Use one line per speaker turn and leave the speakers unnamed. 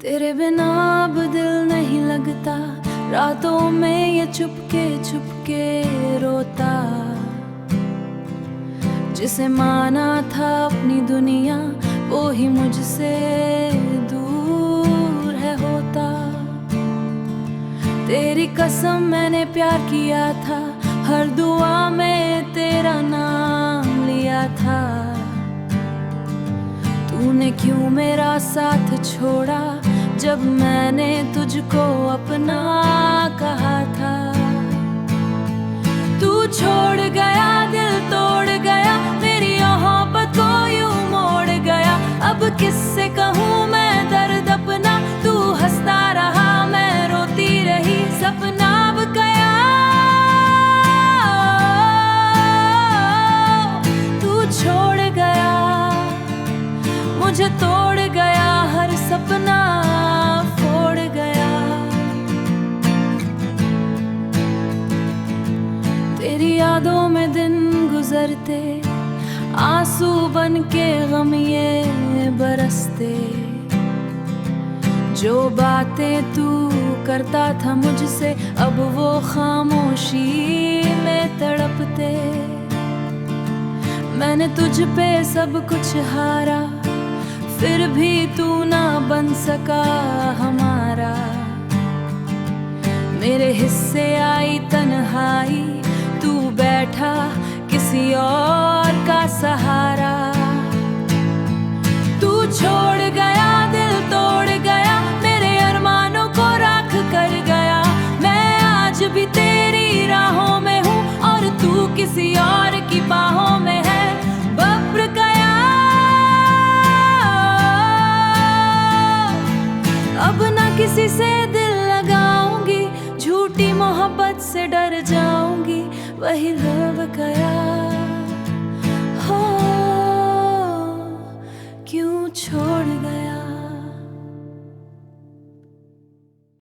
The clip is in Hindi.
तेरे बिना अब दिल नहीं लगता, रातों में ये चुपके चुपके रोता। जिसे माना था अपनी दुनिया, वो ही मुझसे दूर है होता। तेरी कसम मैंने प्यार किया था, हर दुआ में तेरा नाम लिया था। तूने क्यों मेरा साथ छोड़ा, जब मैंने तुझको अपना कहा था। तू छोड़ गया, दिल तोड़ गया, मेरी मोहब्बत को यूं मोड़ गया। अब किससे कहूँ मैं दर्द अपना, तू हंसता रहा मैं रोती रही। सपना अब गया, तू छोड़ गया, मुझे तोड़ गया, हर सपना फोड़ गया। तेरी यादों में दिन गुजरते, आंसू बन के गम ये बरसते। जो बातें तू करता था मुझसे, अब वो खामोशी में तड़पते। मैंने तुझ पे सब कुछ हारा, फिर भी तू ना बन सका हमारा। मेरे हिस्से आई तन्हाई, तू बैठा किसी और का सहारा। तू छोड़ गया, दिल तोड़ गया, मेरे अरमानों को राख कर गया। मैं आज भी तेरी राहों में हूँ और तू किसी और की बाहों में है। बब्र गया, अब ना किसी से दिल लगाऊंगी, झूठी मोहब्बत से डर जाऊंगी। वही लब गया।